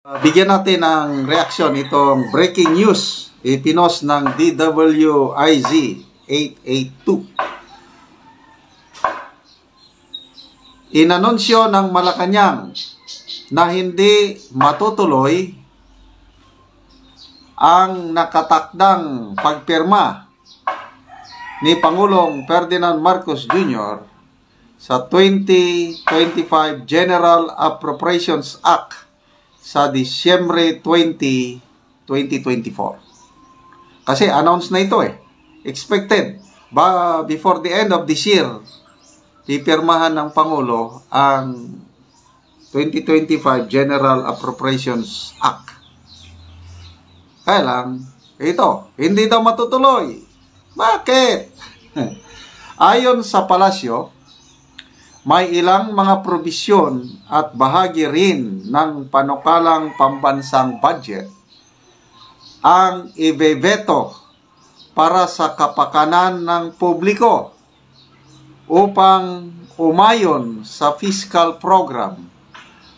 Bigyan natin ng reaksyon itong breaking news ipinost ng DWIZ 882. Inanunsyo ng Malacanang na hindi matutuloy ang nakatakdang pagpirma ni Pangulong Ferdinand Marcos Jr. sa 2025 General Appropriations Act sa Disyembre 20, 2024. Kasi announce na ito expected before the end of this year, pipirmahan ng Pangulo ang 2025 General Appropriations Act. Kaya lang, ito, hindi daw matutuloy. Bakit? Ayon sa palasyo, may ilang mga probisyon at bahagi rin ng panukalang pambansang budget ang ibebeto para sa kapakanan ng publiko upang umayon sa fiscal program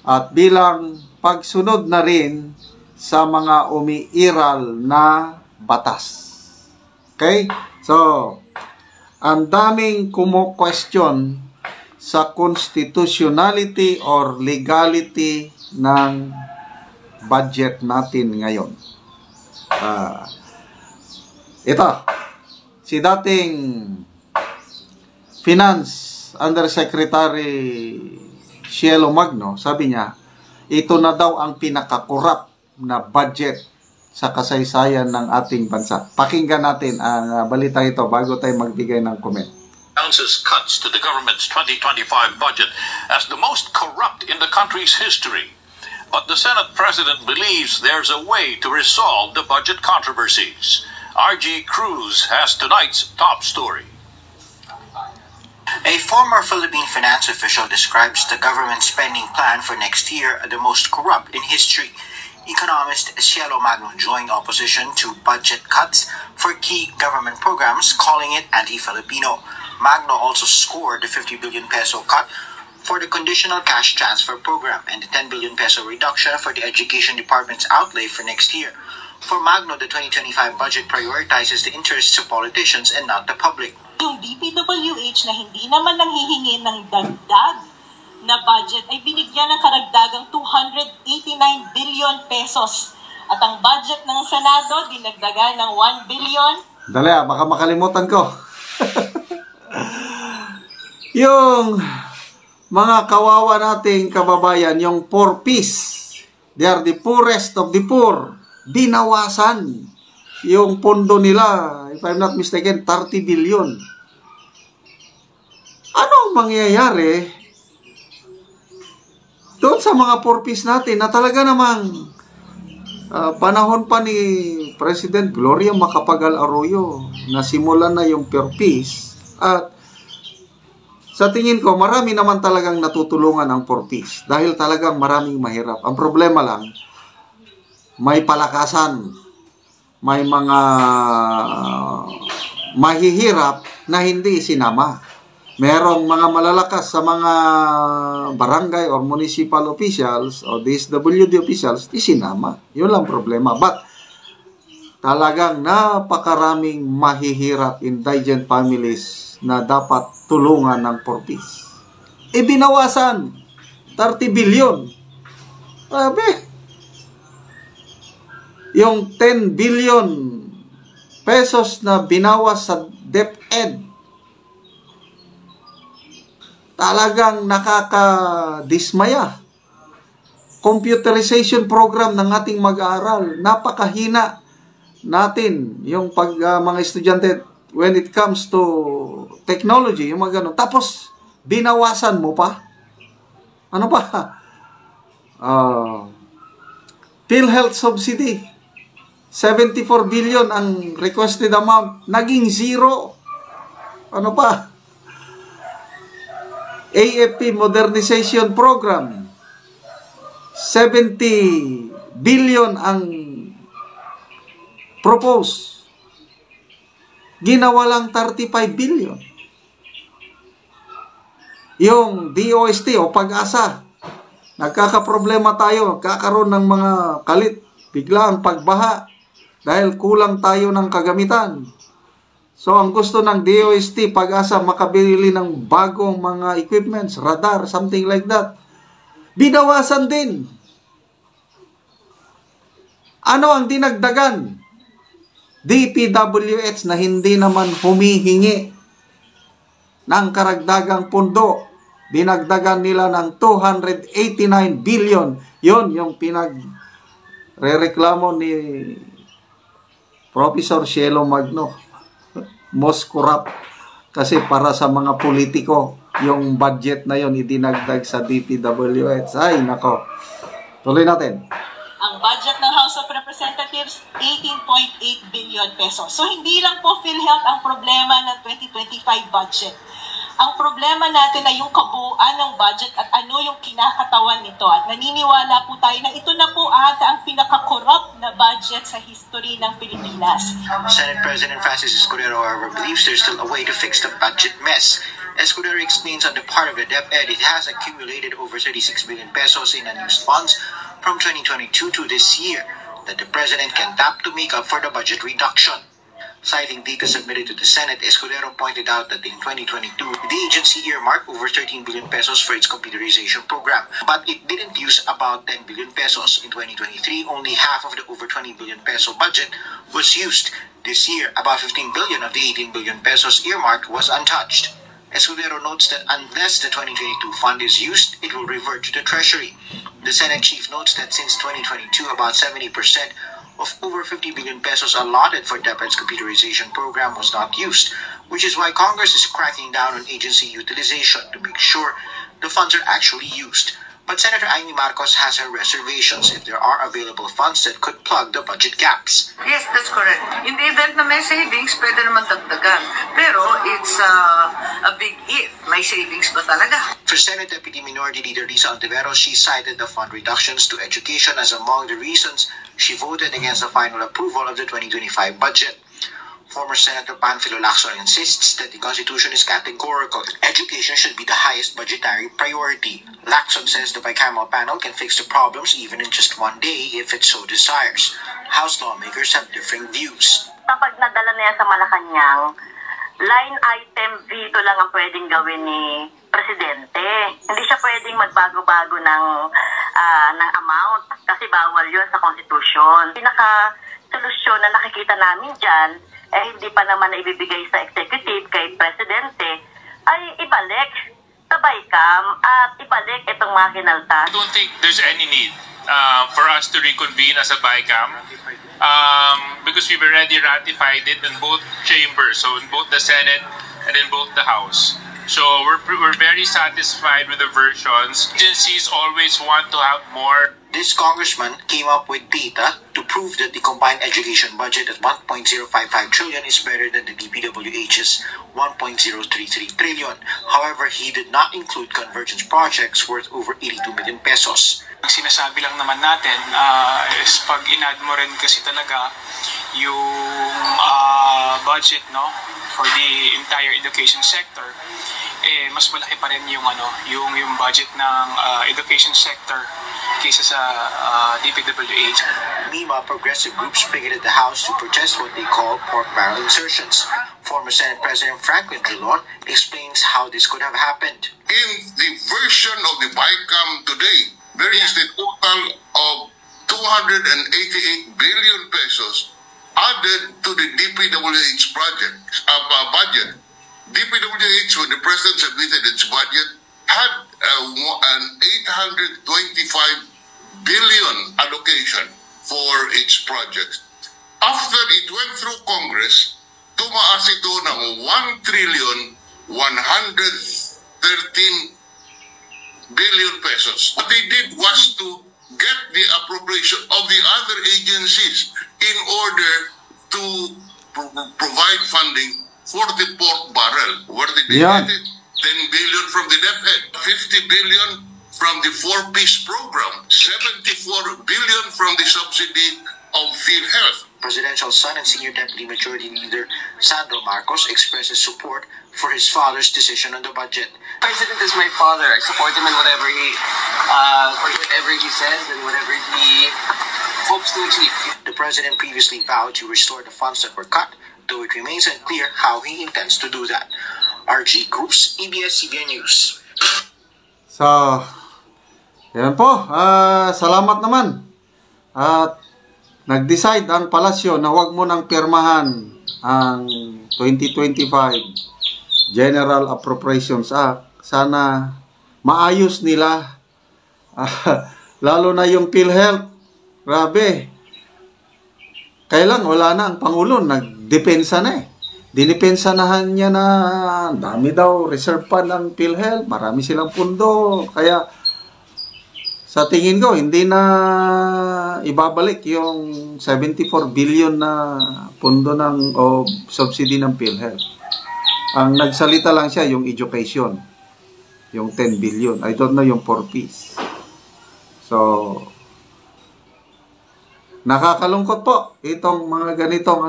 at bilang pagsunod na rin sa mga umiiral na batas. Okay? So, ang daming kumo-question sa constitutionality or legality ng budget natin ngayon. Ito, si dating Finance Undersecretary Cielo Magno, sabi niya, ito na daw ang pinakakorap na budget sa kasaysayan ng ating bansa. Pakinggan natin ang balita ito bago tayo magbigay ng comment. Announces cuts to the government's 2025 budget as the most corrupt in the country's history. But the Senate President believes there's a way to resolve the budget controversies. RG Cruz has tonight's top story. A former Philippine finance official describes the government's spending plan for next year as the most corrupt in history. Economist Cielo Magno joined opposition to budget cuts for key government programs, calling it anti-Filipino. Magno also scored the 50 billion peso cut for the conditional cash transfer program and the 10 billion peso reduction for the Education Department's outlay for next year. For Magno, the 2025 budget prioritizes the interests of politicians and not the public. Yung DPWH na hindi naman nanghihingi ng dagdag na budget ay binigyan ng karagdagang 289 billion pesos. At ang budget ng Senado, dinagdagan ng 1 billion. Dali baka makalimutan ko. Yung mga kawawa nating kababayan, yung poor piece, they are the poorest of the poor, binawasan yung pondo nila, if I'm not mistaken, 30 billion. Anong mangyayari doon sa mga poor piece natin na talaga namang panahon pa ni President Gloria Macapagal Arroyo na simulan na yung poor piece at sa tingin ko, marami naman talagang natutulungan ang poor piece dahil talagang maraming mahirap. Ang problema lang, may palakasan, may mga mahihirap na hindi isinama. Merong mga malalakas sa mga barangay or municipal officials o DSWD officials, isinama. Yun lang problema. But talagang napakaraming mahihirap indigent families na dapat tulungan ng poor piece. Binawasan 30 billion. Sabi, yung 10 billion pesos na binawas sa DepEd, talagang nakakadismaya. Computerization program ng ating mag-aaral, napakahina natin yung mga estudyante when it comes to technology, yung mga ganun. Tapos, binawasan mo pa. Ano pa? PhilHealth subsidy. 74 billion ang requested amount. Naging zero. Ano pa? AFP Modernization Program. 70 billion ang propose. Ginawa lang 35 billion. Yung DOST o Pag-asa, Nagkakaproblema tayo, kakaroon ng mga kalit, bigla ang pagbaha dahil kulang tayo ng kagamitan. So, ang gusto ng DOST, Pag-asa, makabili ng bagong mga equipments, radar, something like that. Binawasan din. Ano ang dinagdagan? DPWH na hindi naman humihingi ng karagdagang pundo. Dinagdagan nila ng 289 billion. Yun yung pinag-rereklamo ni Professor Cielo Magno. Most corrupt. Kasi para sa mga politiko, yung budget na yun idinagdag sa DPWH. Ay, nako. Tuloy natin. Ang budget ng House of Representatives, 18.8 billion pesos. So, hindi lang po PhilHealth ang problema ng 2025 budget. Ang problema natin ay yung kabuuan ng budget at ano yung kinakatawan nito. At naniniwala po tayo na ito na po ata ang pinaka-corrupt na budget sa history ng Pilipinas. Senate President Francis Escudero, however, believes there's still a way to fix the budget mess. Escudero explains on the part of the DepEd it has accumulated over 36 billion pesos in unused funds from 2022 to this year that the President can tap to make up for the budget reduction. Citing data submitted to the Senate, Escudero pointed out that in 2022, the agency earmarked over 13 billion pesos for its computerization program, but it didn't use about 10 billion pesos. In 2023, only half of the over 20 billion peso budget was used. This year, about 15 billion of the 18 billion pesos earmarked was untouched. Escudero notes that unless the 2022 fund is used, it will revert to the Treasury. The Senate chief notes that since 2022, about 70% of over 50 billion pesos allotted for DepEd's computerization program was not used, which is why Congress is cracking down on agency utilization to make sure the funds are actually used. But Senator Amy Marcos has her reservations if there are available funds that could plug the budget gaps. Yes, that's correct. In the event na may savings, pwede naman dagdagan. Pero it's a big if. May savings ba talaga? For Senate Deputy Minority Leader Lisa Ontiveros, she cited the fund reductions to education as among the reasons she voted against the final approval of the 2025 budget. Former Senator Panfilo Lacson insists that the Constitution is categorical. Education should be the highest budgetary priority. Lacson says the bicameral panel can fix the problems even in just one day if it so desires. House lawmakers have differing views. Kapag nadala na yan sa Malacanang, line item veto lang ang pwedeng gawin ni Presidente. Hindi siya pwedeng magbago-bago ng amount kasi bawal yun sa Constitution. Pinaka-solusyon na nakikita namin dyan, hindi pa naman na ibibigay sa executive kay Presidente, ay ibalik sa BICAM at ibalik itong mga kinaltas. I don't think there's any need for us to reconvene as a BICAM because we've already ratified it in both chambers, so in both the Senate and in both the House. So we're very satisfied with the versions. Agencies always want to have more. This congressman came up with data to prove that the combined education budget at 1.055 trillion is better than the DPWH's 1.033 trillion. However, he did not include convergence projects worth over 82 million pesos. Ang sinasabi lang naman natin is pag in-add mo rin kasi talaga yung budget for the entire education sector, mas malaki pa rin yung yung budget ng education sector kaysa sa DPWH. Meanwhile, progressive groups picketed the House to protest what they call pork barrel insertions. Former Senate President Franklin Drilon explains how this could have happened. In the version of the BICAM today, there is the total of 288 billion pesos added to the DPWH budget. DPWH, when the President submitted its budget, had an 825 billion allocation for its projects. After it went through Congress, tumaas ito ng 1,113 billion pesos. What they did was to get the appropriation of the other agencies in order to provide funding for the pork barrel. Where did they get it? 10 billion from the DepEd, 50 billion from the 4-piece program, 74 billion from the subsidy of PhilHealth. Presidential son and Senior Deputy Majority Leader Sandro Marcos expresses support for his father's decision on the budget. President is my father. I support him in whatever he says and whatever he hopes to achieve. The president previously vowed to restore the funds that were cut, though it remains unclear how he intends to do that. RG Cruz, ABS-CBN News. So, yan po. Salamat naman. At nag-decide ang palasyo na huwag mo nang pirmahan ang 2025 General Appropriations Act. Sana maayos nila. Lalo na yung PhilHealth. Grabe. Kailan wala na ang Pangulo. Nagdepensa na eh. Dinipensahan niya na dami daw reserve pa ng PhilHealth. Marami silang pundo. Kaya sa tingin ko, hindi na ibabalik yung 74 billion na pundo o subsidy ng PhilHealth. Ang nagsalita lang siya yung education, yung 10 billion. I don't know yung 4Ps. So, nakakalungkot po itong mga ganitong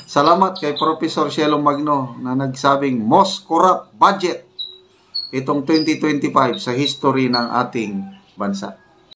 Salamat kay Professor Cielo Magno na nagsabing most corrupt budget itong 2025 sa history ng ating bansa.